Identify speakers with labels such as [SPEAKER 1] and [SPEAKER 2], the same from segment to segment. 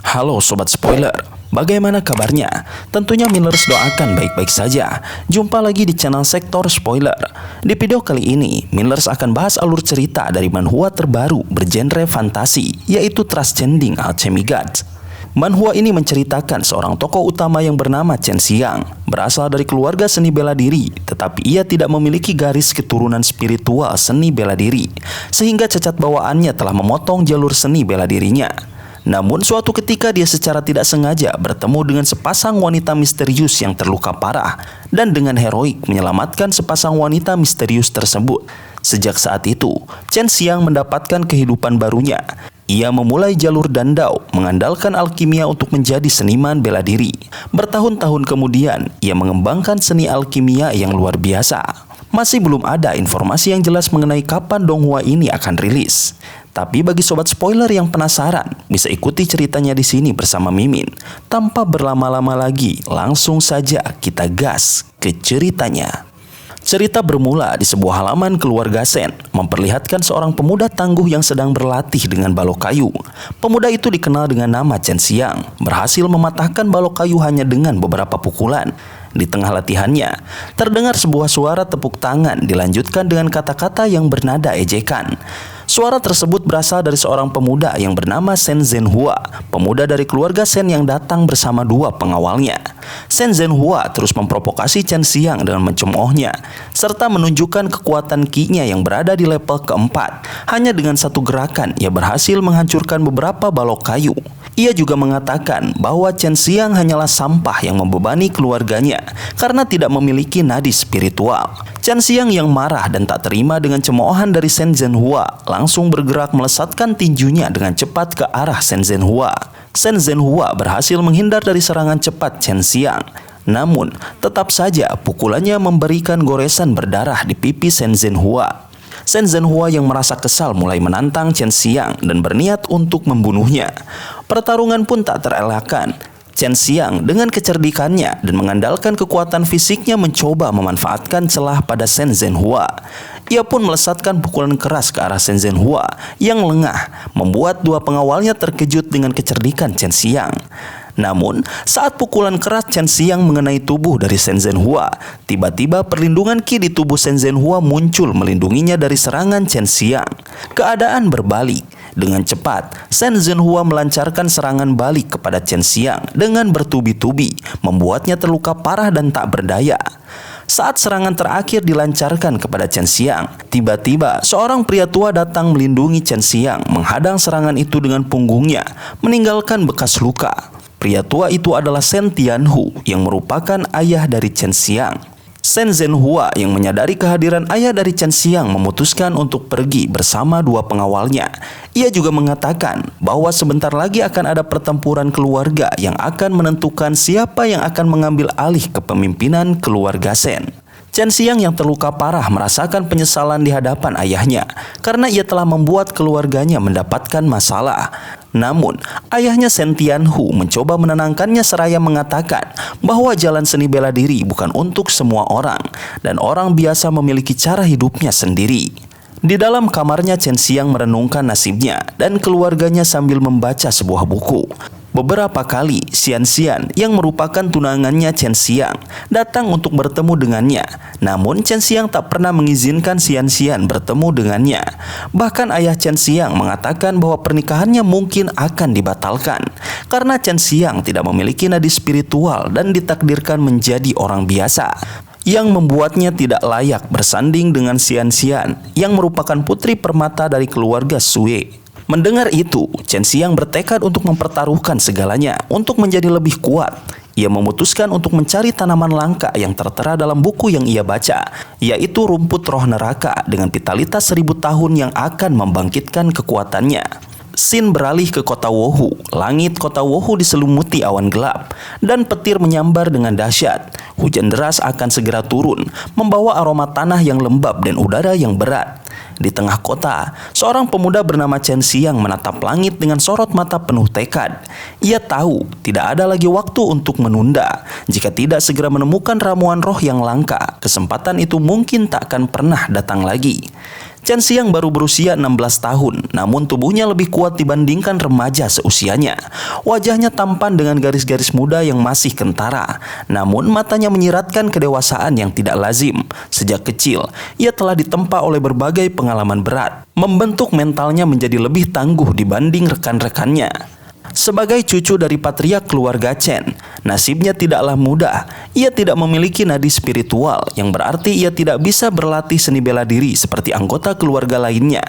[SPEAKER 1] Halo Sobat Spoiler, bagaimana kabarnya? Tentunya Millers doakan baik-baik saja. Jumpa lagi di channel Sektor Spoiler. Di video kali ini, Millers akan bahas alur cerita dari manhwa terbaru bergenre fantasi, yaitu Transcending Alchemy Gods. Manhwa ini menceritakan seorang tokoh utama yang bernama Chen Xiang, berasal dari keluarga seni bela diri, tetapi ia tidak memiliki garis keturunan spiritual seni bela diri, sehingga cacat bawaannya telah memotong jalur seni bela dirinya. Namun suatu ketika dia secara tidak sengaja bertemu dengan sepasang wanita misterius yang terluka parah, dan dengan heroik menyelamatkan sepasang wanita misterius tersebut. Sejak saat itu, Chen Xiang mendapatkan kehidupan barunya. Ia memulai jalur Dandao, mengandalkan alkimia untuk menjadi seniman bela diri. Bertahun-tahun kemudian, ia mengembangkan seni alkimia yang luar biasa. Masih belum ada informasi yang jelas mengenai kapan donghua ini akan rilis. Tapi bagi sobat spoiler yang penasaran, bisa ikuti ceritanya di sini bersama Mimin. Tanpa berlama-lama lagi, langsung saja kita gas ke ceritanya. Cerita bermula di sebuah halaman keluarga Sen, memperlihatkan seorang pemuda tangguh yang sedang berlatih dengan balok kayu. Pemuda itu dikenal dengan nama Chen Xiang, berhasil mematahkan balok kayu hanya dengan beberapa pukulan. Di tengah latihannya, terdengar sebuah suara tepuk tangan dilanjutkan dengan kata-kata yang bernada ejekan. Suara tersebut berasal dari seorang pemuda yang bernama Shen Zhenhua, pemuda dari keluarga Sen yang datang bersama dua pengawalnya. Shen Zhenhua terus memprovokasi Chen Xiang dengan mencemoohnya, serta menunjukkan kekuatan ki-nya yang berada di level keempat. Hanya dengan satu gerakan, ia berhasil menghancurkan beberapa balok kayu. Ia juga mengatakan bahwa Chen Xiang hanyalah sampah yang membebani keluarganya karena tidak memiliki nadi spiritual. Chen Xiang yang marah dan tak terima dengan cemoohan dari Shen Zhenhua langsung bergerak melesatkan tinjunya dengan cepat ke arah Shen Zhenhua. Shen Zhenhua berhasil menghindar dari serangan cepat Chen Xiang. Namun, tetap saja pukulannya memberikan goresan berdarah di pipi Shen Zhenhua. Shen Zhenhua yang merasa kesal mulai menantang Chen Xiang dan berniat untuk membunuhnya. Pertarungan pun tak terelakkan. Chen Xiang dengan kecerdikannya dan mengandalkan kekuatan fisiknya mencoba memanfaatkan celah pada Shen Zhenhua. Ia pun melesatkan pukulan keras ke arah Shen Zhenhua yang lengah, membuat dua pengawalnya terkejut dengan kecerdikan Chen Xiang. Namun, saat pukulan keras Chen Xiang mengenai tubuh dari Shen Zhenhua, tiba-tiba perlindungan ki di tubuh Shen Zhenhua muncul melindunginya dari serangan Chen Xiang. Keadaan berbalik. Dengan cepat, Shen Zhenhua melancarkan serangan balik kepada Chen Xiang dengan bertubi-tubi, membuatnya terluka parah dan tak berdaya. Saat serangan terakhir dilancarkan kepada Chen Xiang, tiba-tiba seorang pria tua datang melindungi Chen Xiang, menghadang serangan itu dengan punggungnya, meninggalkan bekas luka. Pria tua itu adalah Shen Tianhu yang merupakan ayah dari Chen Xiang. Shen Zhenhua yang menyadari kehadiran ayah dari Chen Xiang memutuskan untuk pergi bersama dua pengawalnya. Ia juga mengatakan bahwa sebentar lagi akan ada pertempuran keluarga yang akan menentukan siapa yang akan mengambil alih kepemimpinan keluarga Shen. Chen Xiang yang terluka parah merasakan penyesalan di hadapan ayahnya karena ia telah membuat keluarganya mendapatkan masalah. Namun, ayahnya Shen Tianhu mencoba menenangkannya seraya mengatakan bahwa jalan seni bela diri bukan untuk semua orang dan orang biasa memiliki cara hidupnya sendiri. Di dalam kamarnya Chen Xiang merenungkan nasibnya dan keluarganya sambil membaca sebuah buku. Beberapa kali, Xian yang merupakan tunangannya Chen Xiang datang untuk bertemu dengannya. Namun Chen Xiang tak pernah mengizinkan Xian bertemu dengannya. Bahkan ayah Chen Xiang mengatakan bahwa pernikahannya mungkin akan dibatalkan karena Chen Xiang tidak memiliki nadi spiritual dan ditakdirkan menjadi orang biasa, yang membuatnya tidak layak bersanding dengan Xian yang merupakan putri permata dari keluarga Sui. Mendengar itu, Chen Xiang bertekad untuk mempertaruhkan segalanya untuk menjadi lebih kuat. Ia memutuskan untuk mencari tanaman langka yang tertera dalam buku yang ia baca, yaitu rumput roh neraka dengan vitalitas 1000 tahun yang akan membangkitkan kekuatannya. Sin beralih ke kota Wohu. Langit kota Wohu diselumuti awan gelap dan petir menyambar dengan dahsyat. Hujan deras akan segera turun, membawa aroma tanah yang lembab dan udara yang berat. Di tengah kota, seorang pemuda bernama Chen Xiang menatap langit dengan sorot mata penuh tekad. Ia tahu tidak ada lagi waktu untuk menunda. Jika tidak segera menemukan ramuan roh yang langka, kesempatan itu mungkin tak akan pernah datang lagi. Chen Xiang baru berusia 16 tahun, namun tubuhnya lebih kuat dibandingkan remaja seusianya. Wajahnya tampan dengan garis-garis muda yang masih kentara, namun matanya menyiratkan kedewasaan yang tidak lazim. Sejak kecil, ia telah ditempa oleh berbagai pengalaman berat, membentuk mentalnya menjadi lebih tangguh dibanding rekan-rekannya. Sebagai cucu dari patriark keluarga Chen, nasibnya tidaklah mudah. Ia tidak memiliki nadi spiritual, yang berarti ia tidak bisa berlatih seni bela diri seperti anggota keluarga lainnya.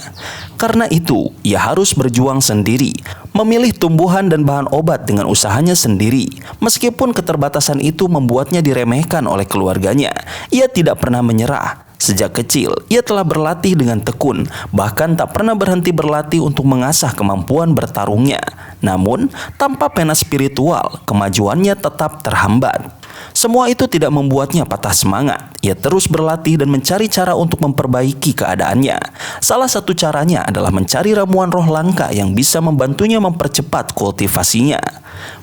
[SPEAKER 1] Karena itu, ia harus berjuang sendiri, memilih tumbuhan dan bahan obat dengan usahanya sendiri. Meskipun keterbatasan itu membuatnya diremehkan oleh keluarganya, ia tidak pernah menyerah. Sejak kecil, ia telah berlatih dengan tekun, bahkan tak pernah berhenti berlatih untuk mengasah kemampuan bertarungnya. Namun, tanpa pena spiritual, kemajuannya tetap terhambat. Semua itu tidak membuatnya patah semangat. Ia terus berlatih dan mencari cara untuk memperbaiki keadaannya. Salah satu caranya adalah mencari ramuan roh langka yang bisa membantunya mempercepat kultivasinya.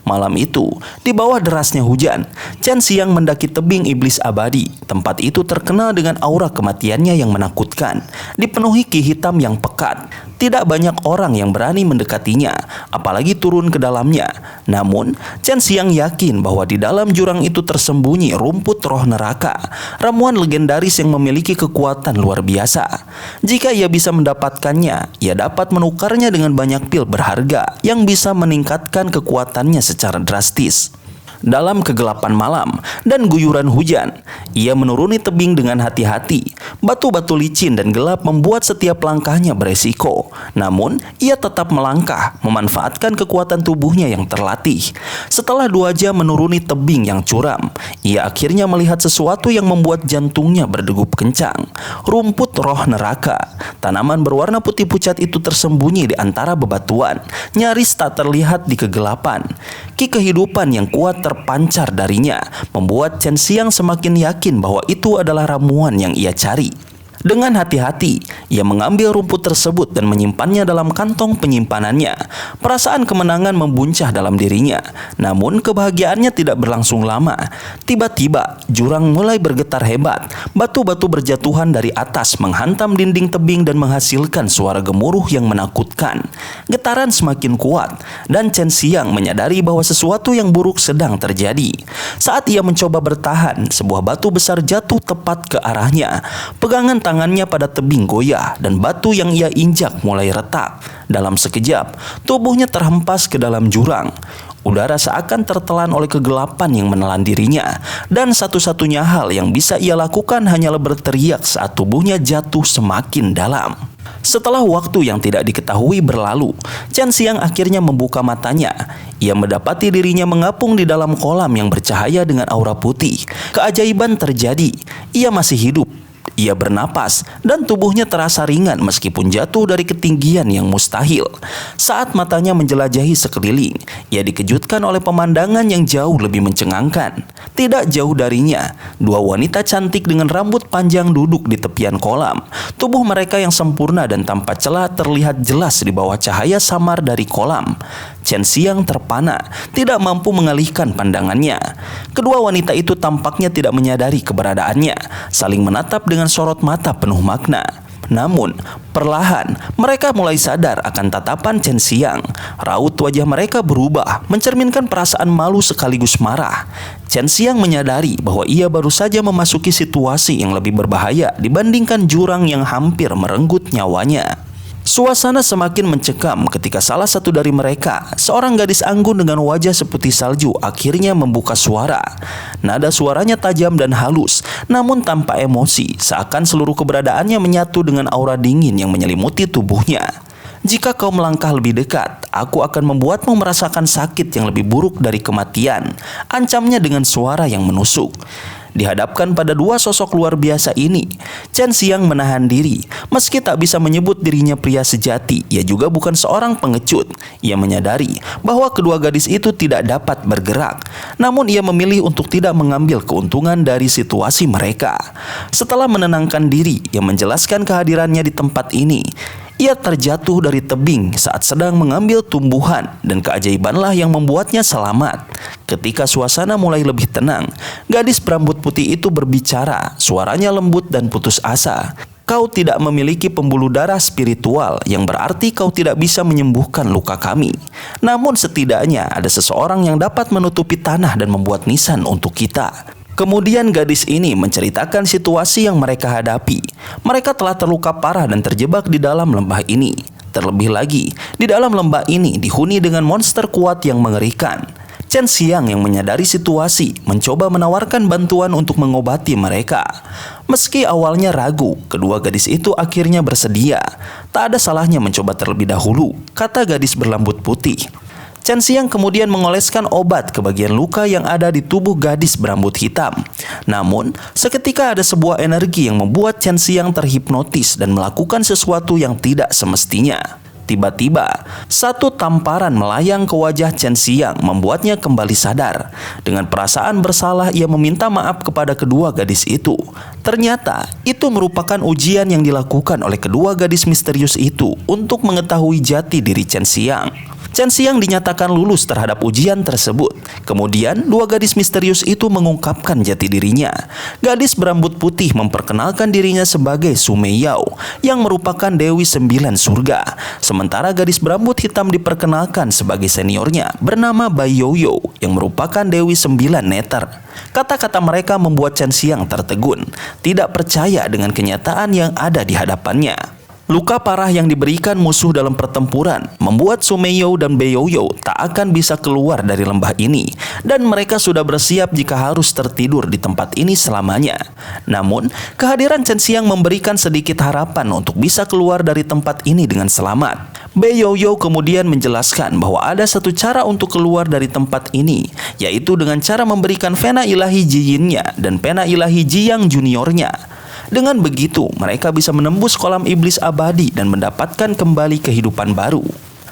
[SPEAKER 1] Malam itu, di bawah derasnya hujan, Chen Xiang mendaki tebing iblis abadi. Tempat itu terkenal dengan aura kematiannya yang menakutkan, dipenuhi ki hitam yang pekat. Tidak banyak orang yang berani mendekatinya, apalagi turun ke dalamnya. Namun, Chen Xiang yakin bahwa di dalam jurang itu tersembunyi rumput roh neraka, ramuan legendaris yang memiliki kekuatan luar biasa. Jika ia bisa mendapatkannya, ia dapat menukarnya dengan banyak pil berharga yang bisa meningkatkan kekuatannya secara drastis. Dalam kegelapan malam dan guyuran hujan, ia menuruni tebing dengan hati-hati. Batu-batu licin dan gelap membuat setiap langkahnya beresiko. Namun, ia tetap melangkah, memanfaatkan kekuatan tubuhnya yang terlatih. Setelah 2 jam menuruni tebing yang curam, ia akhirnya melihat sesuatu yang membuat jantungnya berdegup kencang. Rumput roh neraka. Tanaman berwarna putih pucat itu tersembunyi di antara bebatuan, nyaris tak terlihat di kegelapan. Ki kehidupan yang kuat terpancar darinya, membuat Chen Xiang semakin yakin bahwa itu adalah ramuan yang ia cari. Dengan hati-hati, ia mengambil rumput tersebut dan menyimpannya dalam kantong penyimpanannya. Perasaan kemenangan membuncah dalam dirinya, namun kebahagiaannya tidak berlangsung lama. Tiba-tiba, jurang mulai bergetar hebat. Batu-batu berjatuhan dari atas menghantam dinding tebing dan menghasilkan suara gemuruh yang menakutkan. Getaran semakin kuat, dan Chen Xiang menyadari bahwa sesuatu yang buruk sedang terjadi. Saat ia mencoba bertahan, sebuah batu besar jatuh tepat ke arahnya. Pegangan tangannya pada tebing goyah dan batu yang ia injak mulai retak. Dalam sekejap, tubuhnya terhempas ke dalam jurang. Udara seakan tertelan oleh kegelapan yang menelan dirinya, dan satu-satunya hal yang bisa ia lakukan hanyalah berteriak saat tubuhnya jatuh semakin dalam. Setelah waktu yang tidak diketahui berlalu, Chen Xiang akhirnya membuka matanya. Ia mendapati dirinya mengapung di dalam kolam yang bercahaya dengan aura putih. Keajaiban terjadi, ia masih hidup. Ia bernapas dan tubuhnya terasa ringan meskipun jatuh dari ketinggian yang mustahil. Saat matanya menjelajahi sekeliling, ia dikejutkan oleh pemandangan yang jauh lebih mencengangkan. Tidak jauh darinya, 2 wanita cantik dengan rambut panjang duduk di tepian kolam. Tubuh mereka yang sempurna dan tanpa celah terlihat jelas di bawah cahaya samar dari kolam. Chen Xiang terpana, tidak mampu mengalihkan pandangannya. Kedua wanita itu tampaknya tidak menyadari keberadaannya, saling menatap dengan sorot mata penuh makna. Namun, perlahan mereka mulai sadar akan tatapan Chen Xiang. Raut wajah mereka berubah, mencerminkan perasaan malu sekaligus marah. Chen Xiang menyadari bahwa ia baru saja memasuki situasi yang lebih berbahaya dibandingkan jurang yang hampir merenggut nyawanya. Suasana semakin mencekam ketika salah satu dari mereka, seorang gadis anggun dengan wajah seputih salju, akhirnya membuka suara. Nada suaranya tajam dan halus, namun tanpa emosi, seakan seluruh keberadaannya menyatu dengan aura dingin yang menyelimuti tubuhnya. Jika kau melangkah lebih dekat, aku akan membuatmu merasakan sakit yang lebih buruk dari kematian, ancamnya dengan suara yang menusuk. Dihadapkan pada 2 sosok luar biasa ini, Chen Xiang menahan diri. Meski tak bisa menyebut dirinya pria sejati, ia juga bukan seorang pengecut. Ia menyadari bahwa kedua gadis itu tidak dapat bergerak, namun ia memilih untuk tidak mengambil keuntungan dari situasi mereka. Setelah menenangkan diri, ia menjelaskan kehadirannya di tempat ini. Ia terjatuh dari tebing saat sedang mengambil tumbuhan, dan keajaibanlah yang membuatnya selamat. Ketika suasana mulai lebih tenang, gadis berambut putih itu berbicara. Suaranya lembut dan putus asa. kau tidak memiliki pembuluh darah spiritual, yang berarti kau tidak bisa menyembuhkan luka kami. Namun setidaknya ada seseorang yang dapat menutupi tanah dan membuat nisan untuk kita." Kemudian gadis ini menceritakan situasi yang mereka hadapi. Mereka telah terluka parah dan terjebak di dalam lembah ini. Terlebih lagi, di dalam lembah ini dihuni dengan monster kuat yang mengerikan. Chen Xiang yang menyadari situasi mencoba menawarkan bantuan untuk mengobati mereka. Meski awalnya ragu, kedua gadis itu akhirnya bersedia. "Tak ada salahnya mencoba terlebih dahulu," kata gadis berambut putih. Chen Xiang kemudian mengoleskan obat ke bagian luka yang ada di tubuh gadis berambut hitam. Namun, seketika ada sebuah energi yang membuat Chen Xiang terhipnotis dan melakukan sesuatu yang tidak semestinya. Tiba-tiba, satu tamparan melayang ke wajah Chen Xiang membuatnya kembali sadar. Dengan perasaan bersalah, ia meminta maaf kepada kedua gadis itu. Ternyata, itu merupakan ujian yang dilakukan oleh kedua gadis misterius itu untuk mengetahui jati diri Chen Xiang. Chen Xiang dinyatakan lulus terhadap ujian tersebut. Kemudian, dua gadis misterius itu mengungkapkan jati dirinya. Gadis berambut putih memperkenalkan dirinya sebagai Su Meiyao, yang merupakan Dewi Sembilan Surga. Sementara gadis berambut hitam diperkenalkan sebagai seniornya, bernama Bai Yoyo, yang merupakan Dewi Sembilan Neter. Kata-kata mereka membuat Chen Xiang tertegun, tidak percaya dengan kenyataan yang ada di hadapannya. Luka parah yang diberikan musuh dalam pertempuran membuat Su Meiyao dan Bai Yoyo tak akan bisa keluar dari lembah ini, dan mereka sudah bersiap jika harus tertidur di tempat ini selamanya. Namun, kehadiran Chen Xiang memberikan sedikit harapan untuk bisa keluar dari tempat ini dengan selamat. Bai Yoyo kemudian menjelaskan bahwa ada satu cara untuk keluar dari tempat ini, yaitu dengan cara memberikan pena ilahi Ji Yin-nya dan pena ilahi Ji Yang juniornya. Dengan begitu, mereka bisa menembus kolam iblis abadi dan mendapatkan kembali kehidupan baru.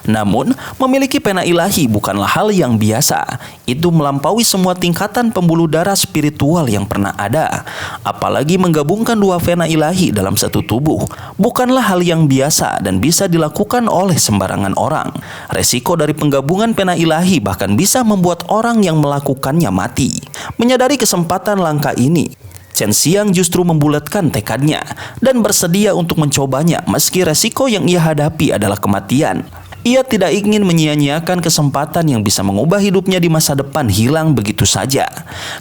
[SPEAKER 1] Namun, memiliki pena ilahi bukanlah hal yang biasa. Itu melampaui semua tingkatan pembuluh darah spiritual yang pernah ada. Apalagi menggabungkan dua pena ilahi dalam satu tubuh. Bukanlah hal yang biasa dan bisa dilakukan oleh sembarangan orang. Resiko dari penggabungan pena ilahi bahkan bisa membuat orang yang melakukannya mati. Menyadari kesempatan langka ini, Chen Xiang justru membulatkan tekadnya dan bersedia untuk mencobanya meski resiko yang ia hadapi adalah kematian. Ia tidak ingin menyia-nyiakan kesempatan yang bisa mengubah hidupnya di masa depan hilang begitu saja.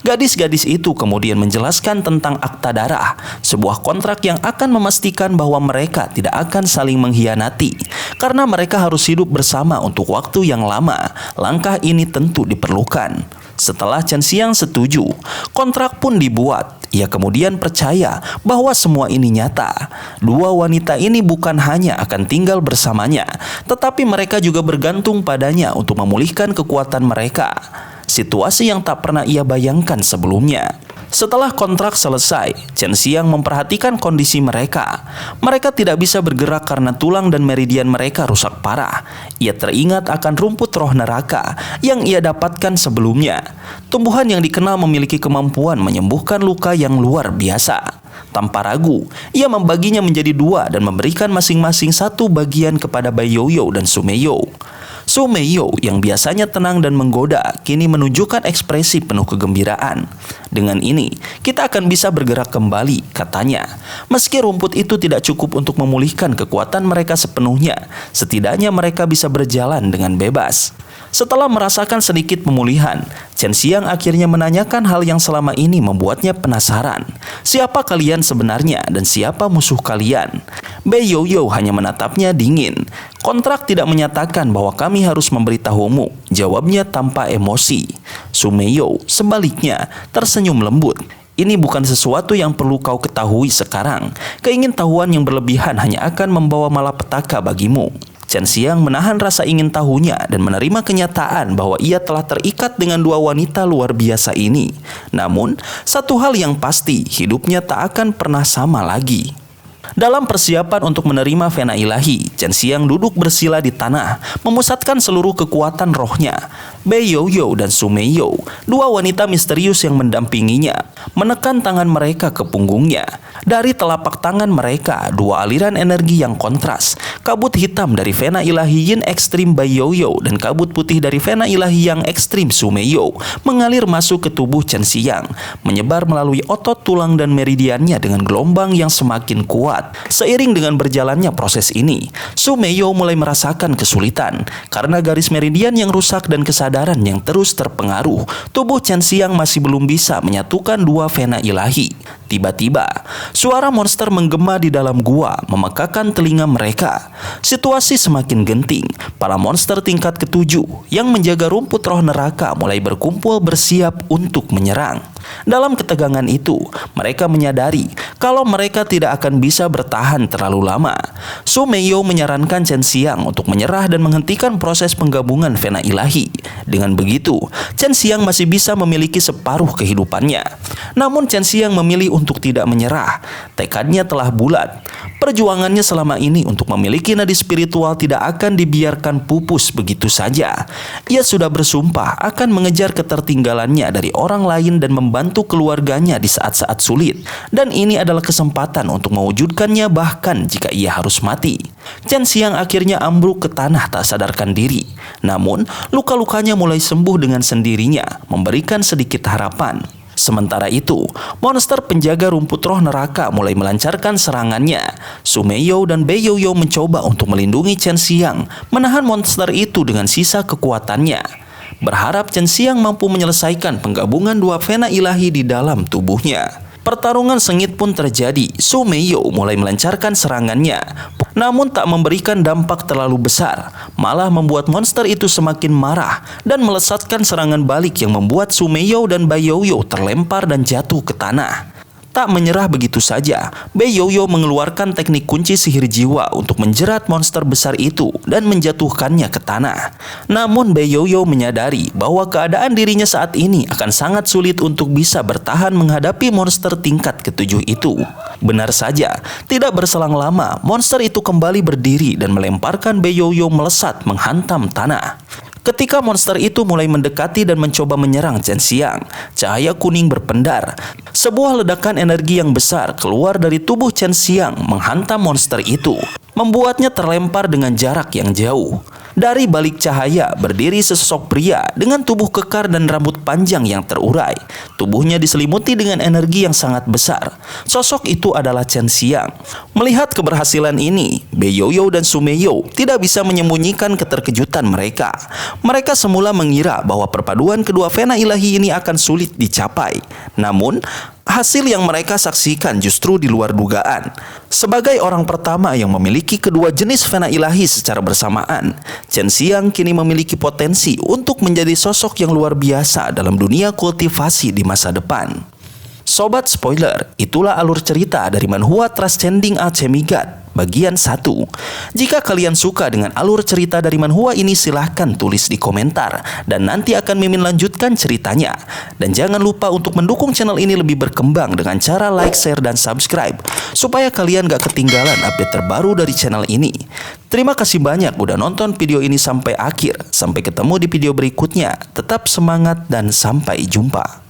[SPEAKER 1] Gadis-gadis itu kemudian menjelaskan tentang akta darah, sebuah kontrak yang akan memastikan bahwa mereka tidak akan saling mengkhianati. Karena mereka harus hidup bersama untuk waktu yang lama, langkah ini tentu diperlukan. Setelah Chen Xiang setuju, kontrak pun dibuat. Ia kemudian percaya bahwa semua ini nyata. Dua wanita ini bukan hanya akan tinggal bersamanya, tetapi mereka juga bergantung padanya untuk memulihkan kekuatan mereka. Situasi yang tak pernah ia bayangkan sebelumnya. Setelah kontrak selesai, Chen Xiang memperhatikan kondisi mereka. Mereka tidak bisa bergerak karena tulang dan meridian mereka rusak parah. Ia teringat akan rumput roh neraka yang ia dapatkan sebelumnya. Tumbuhan yang dikenal memiliki kemampuan menyembuhkan luka yang luar biasa. Tanpa ragu, ia membaginya menjadi dua dan memberikan masing-masing satu bagian kepada Bai Yoyo dan Su Meiyao. Su Meiyao yang biasanya tenang dan menggoda kini menunjukkan ekspresi penuh kegembiraan. Dengan ini, kita akan bisa bergerak kembali, katanya. Meski rumput itu tidak cukup untuk memulihkan kekuatan mereka sepenuhnya, setidaknya mereka bisa berjalan dengan bebas. Setelah merasakan sedikit pemulihan, Chen Xiang akhirnya menanyakan hal yang selama ini membuatnya penasaran. Siapa kalian sebenarnya dan siapa musuh kalian? Bai Yoyo hanya menatapnya dingin. Kontrak tidak menyatakan bahwa kami harus memberitahumu, jawabnya tanpa emosi. Su Meiyao sebaliknya tersenyum lembut. Ini bukan sesuatu yang perlu kau ketahui sekarang. Keingintahuan yang berlebihan hanya akan membawa malapetaka bagimu. Chen Xiang menahan rasa ingin tahunya dan menerima kenyataan bahwa ia telah terikat dengan dua wanita luar biasa ini. Namun, satu hal yang pasti, hidupnya tak akan pernah sama lagi. Dalam persiapan untuk menerima vena ilahi, Chen Xiang duduk bersila di tanah, memusatkan seluruh kekuatan rohnya. Bai Yoyo dan Su Meiyao, dua wanita misterius yang mendampinginya, menekan tangan mereka ke punggungnya. Dari telapak tangan mereka, dua aliran energi yang kontras, kabut hitam dari vena ilahi Yin ekstrim Baiyoyo dan kabut putih dari vena ilahi yang ekstrim Sumeiyo mengalir masuk ke tubuh Chen Xiang, menyebar melalui otot tulang dan meridiannya dengan gelombang yang semakin kuat. Seiring dengan berjalannya proses ini, Sumeiyo mulai merasakan kesulitan karena garis meridian yang rusak dan kesadaran yang terus terpengaruh. Tubuh Chen Xiang masih belum bisa menyatukan dua vena ilahi. Tiba-tiba, suara monster menggema di dalam gua memekakan telinga mereka. Situasi semakin genting. Para monster tingkat ketujuh yang menjaga rumput roh neraka mulai berkumpul bersiap untuk menyerang. Dalam ketegangan itu, mereka menyadari kalau mereka tidak akan bisa bertahan terlalu lama. Sumeiyo menyarankan Chen Xiang untuk menyerah dan menghentikan proses penggabungan vena ilahi. Dengan begitu, Chen Xiang masih bisa memiliki separuh kehidupannya. Namun Chen Xiang memilih untuk tidak menyerah. Tekadnya telah bulat. Perjuangannya selama ini untuk memiliki nadi spiritual tidak akan dibiarkan pupus begitu saja. Ia sudah bersumpah akan mengejar ketertinggalannya dari orang lain dan membantu keluarganya di saat-saat sulit. Dan ini adalah kesempatan untuk mewujudkannya bahkan jika ia harus mati. Chen Xiang akhirnya ambruk ke tanah tak sadarkan diri. Namun, luka-lukanya mulai sembuh dengan sendirinya, memberikan sedikit harapan. Sementara itu, monster penjaga rumput roh neraka mulai melancarkan serangannya. Sumeiyo dan Baiyoyo mencoba untuk melindungi Chen Xiang, menahan monster itu dengan sisa kekuatannya. Berharap Chen Xiang mampu menyelesaikan penggabungan dua vena ilahi di dalam tubuhnya. Pertarungan sengit pun terjadi. Sumeiyo mulai melancarkan serangannya, namun tak memberikan dampak terlalu besar, malah membuat monster itu semakin marah dan melesatkan serangan balik yang membuat Sumeiyo dan Baiyoyo terlempar dan jatuh ke tanah. Tak menyerah begitu saja, Baiyoyo mengeluarkan teknik kunci sihir jiwa untuk menjerat monster besar itu dan menjatuhkannya ke tanah. Namun Baiyoyo menyadari bahwa keadaan dirinya saat ini akan sangat sulit untuk bisa bertahan menghadapi monster tingkat ketujuh itu. Benar saja, tidak berselang lama, monster itu kembali berdiri dan melemparkan Baiyoyo melesat menghantam tanah. Ketika monster itu mulai mendekati dan mencoba menyerang Chen Xiang, cahaya kuning berpendar. Sebuah ledakan energi yang besar keluar dari tubuh Chen Xiang menghantam monster itu, membuatnya terlempar dengan jarak yang jauh. Dari balik cahaya berdiri sesosok pria dengan tubuh kekar dan rambut panjang yang terurai. Tubuhnya diselimuti dengan energi yang sangat besar. Sosok itu adalah Chen Xiang. Melihat keberhasilan ini, Baiyoyo dan Sumeiyo tidak bisa menyembunyikan keterkejutan mereka. Mereka semula mengira bahwa perpaduan kedua vena ilahi ini akan sulit dicapai. Namun, hasil yang mereka saksikan justru di luar dugaan. Sebagai orang pertama yang memiliki kedua jenis vena ilahi secara bersamaan, Chen Xiang kini memiliki potensi untuk menjadi sosok yang luar biasa dalam dunia kultivasi di masa depan. Sobat spoiler, itulah alur cerita dari manhwa Transcending Alchemy God bagian 1. Jika kalian suka dengan alur cerita dari manhwa ini, silahkan tulis di komentar dan nanti akan Mimin lanjutkan ceritanya. Dan jangan lupa untuk mendukung channel ini lebih berkembang dengan cara like, share, dan subscribe supaya kalian gak ketinggalan update terbaru dari channel ini. Terima kasih banyak udah nonton video ini sampai akhir. Sampai ketemu di video berikutnya. Tetap semangat dan sampai jumpa.